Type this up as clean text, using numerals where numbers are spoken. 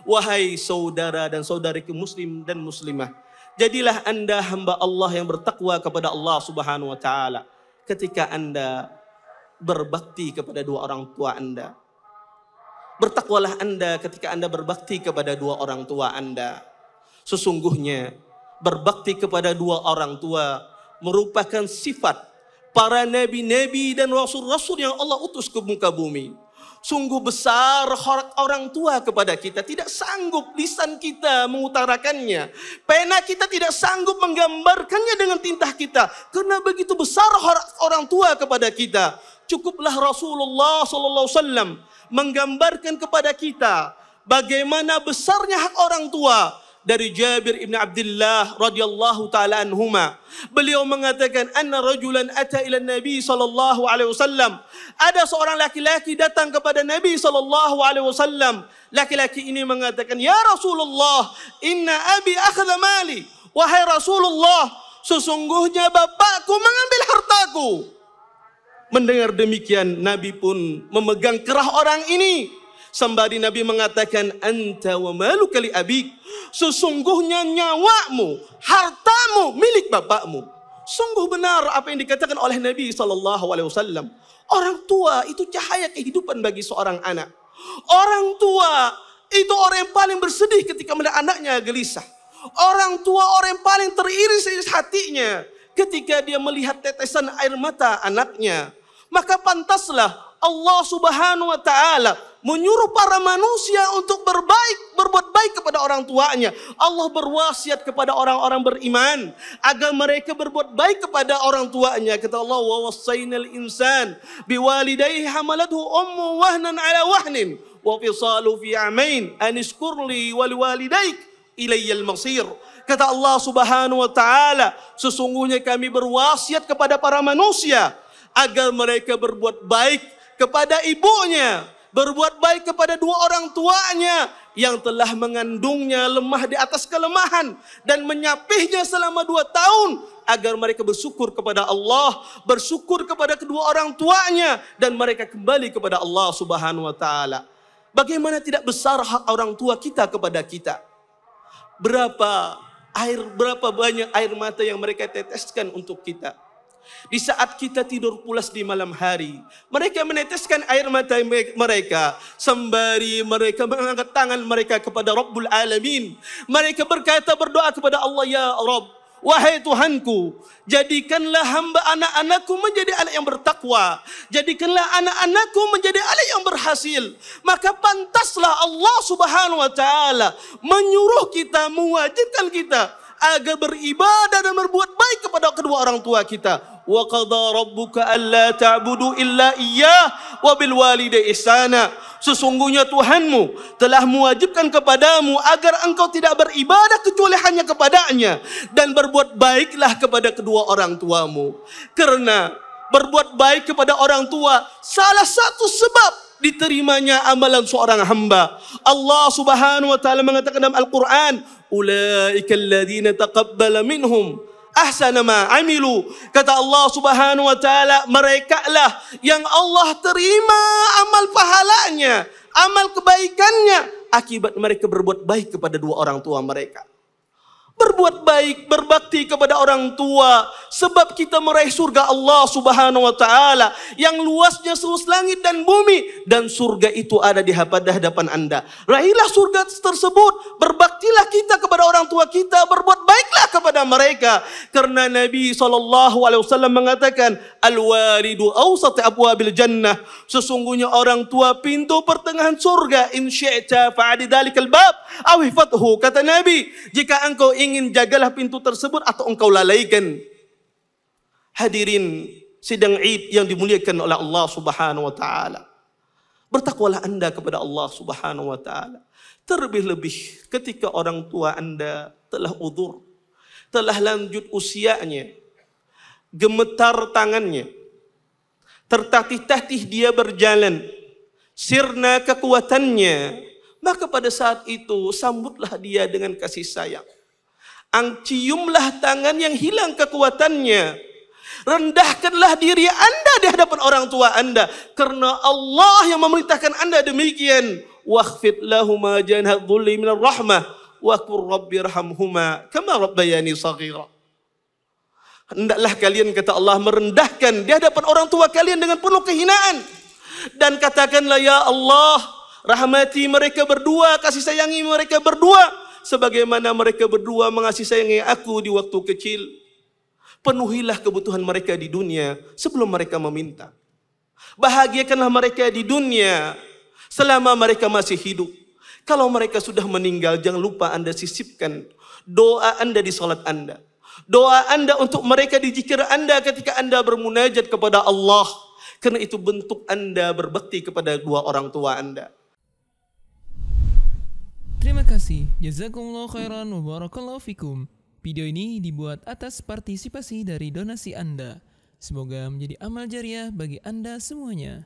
Wahai saudara dan saudariku muslim dan muslimah, jadilah anda hamba Allah yang bertakwa kepada Allah Subhanahu wa ta'ala ketika anda berbakti kepada dua orang tua anda. Bertakwalah anda ketika anda berbakti kepada dua orang tua anda. Sesungguhnya berbakti kepada dua orang tua merupakan sifat para nabi-nabi dan rasul-rasul yang Allah utus ke muka bumi. Sungguh besar hak orang tua kepada kita. Tidak sanggup lisan kita mengutarakannya. Pena kita tidak sanggup menggambarkannya dengan tinta kita. Karena begitu besar hak orang tua kepada kita. Cukuplah Rasulullah SAW menggambarkan kepada kita bagaimana besarnya hak orang tua. Dari Jabir ibn Abdullah radhiyallahu taala anhuma, beliau mengatakan anna rajulan ata ila Nabi sallallahu alaihi wasallam. Ada seorang laki-laki datang kepada Nabi sallallahu alaihi wasallam. Laki-laki ini mengatakan, "Ya Rasulullah, inna abi akhadha mali." Wahai Rasulullah, sesungguhnya bapakku mengambil hartaku. Mendengar demikian, Nabi pun memegang kerah orang ini. Sembari Nabi mengatakan, anta wa maluka li abik. Sesungguhnya nyawamu, hartamu milik bapakmu. Sungguh benar apa yang dikatakan oleh Nabi SAW. Orang tua itu cahaya kehidupan bagi seorang anak. Orang tua itu orang yang paling bersedih ketika melihat anaknya gelisah. Orang tua orang yang paling teriris hatinya ketika dia melihat tetesan air mata anaknya. Maka pantaslah Allah Subhanahu wa ta'ala menyuruh para manusia untuk berbuat baik kepada orang tuanya. Allah berwasiat kepada orang-orang beriman agar mereka berbuat baik kepada orang tuanya. Kata Allah, wa wassaynal insan biwalidayhi hamalathu ummu wahnan ala wahnin wa fisalu fi amain an ishkur li wa liwalidayk ilayyal masir. Kata Allah Subhanahu wa ta'ala, sesungguhnya kami berwasiat kepada para manusia agar mereka berbuat baik kepada ibunya, berbuat baik kepada dua orang tuanya yang telah mengandungnya lemah di atas kelemahan dan menyapihnya selama 2 tahun agar mereka bersyukur kepada Allah, bersyukur kepada kedua orang tuanya dan mereka kembali kepada Allah Subhanahu wa ta'ala. Bagaimana tidak besar hak orang tua kita kepada kita? Berapa banyak air mata yang mereka teteskan untuk kita. Di saat kita tidur pulas di malam hari, mereka meneteskan air mata mereka sembari mereka mengangkat tangan mereka kepada Rabbul Alamin. Mereka berkata, berdoa kepada Allah, ya Rabb, wahai Tuhanku, jadikanlah hamba anak-anakku menjadi anak yang bertakwa. Jadikanlah anak-anakku menjadi anak yang berhasil. Maka pantaslah Allah Subhanahu wa ta'ala menyuruh kita, mewajibkan kita agar beribadah dan berbuat baik kepada kedua orang tua kita. Wa qadha rabbuka alla ta'budu illa iyyah wa bil walidayni ihsana. Sesungguhnya Tuhanmu telah mewajibkan kepadamu agar engkau tidak beribadah kecuali hanya kepadanya dan berbuat baiklah kepada kedua orang tuamu. Karena berbuat baik kepada orang tua salah satu sebab diterimanya amalan seorang hamba. Allah Subhanahu wa ta'ala mengatakan dalam Al-Quran, ulaika alladhina taqabbala minhum ahsana ma amilu. Kata Allah Subhanahu wa ta'ala, mereka lah yang Allah terima amal pahalanya, amal kebaikannya akibat mereka berbuat baik kepada dua orang tua mereka. Berbuat baik, berbakti kepada orang tua sebab kita meraih surga Allah Subhanahu wa ta'ala yang luasnya seluas langit dan bumi, dan surga itu ada di hadapan Anda. Raihlah surga tersebut, berbaktilah kita kepada orang tua kita, berbuat baiklah kepada mereka. Karena Nabi SAW mengatakan, al-walidu awsat abwabil jannah. Sesungguhnya orang tua pintu pertengahan surga. In syi'ta fa'adi dalikal bab aw hifathu. Kata Nabi, jika engkau ingin, jagalah pintu tersebut atau engkau lalaikan. Hadirin sidang Id yang dimuliakan oleh Allah Subhanahu wa ta'ala. Bertakwalah anda kepada Allah Subhanahu wa ta'ala. Terlebih-lebih ketika orang tua anda telah udzur, telah lanjut usianya, gemetar tangannya, tertatih-tatih dia berjalan, sirna kekuatannya, maka pada saat itu sambutlah dia dengan kasih sayang. Ciumlah tangan yang hilang kekuatannya. Rendahkanlah diri anda di hadapan orang tua anda. Karena Allah yang memerintahkan anda demikian. wakhfid lahuma janha dhulli minar rahmah wa qur rabbirhamhuma kama rabbayani shaghira. Hendaklah kalian, kata Allah, merendahkan di hadapan orang tua kalian dengan penuh kehinaan. Dan katakanlah, ya Allah, rahmati mereka berdua, kasih sayangi mereka berdua, sebagaimana mereka berdua mengasihi sayangi aku di waktu kecil. Penuhilah kebutuhan mereka di dunia sebelum mereka meminta. Bahagiakanlah mereka di dunia selama mereka masih hidup. Kalau mereka sudah meninggal, jangan lupa Anda sisipkan doa Anda di salat Anda. Doa Anda untuk mereka di zikir Anda ketika Anda bermunajat kepada Allah. Karena itu bentuk Anda berbakti kepada dua orang tua Anda. Terima kasih. Jazakumullah khairan wa barakallahu fikum. Video ini dibuat atas partisipasi dari donasi Anda. Semoga menjadi amal jariah bagi Anda semuanya.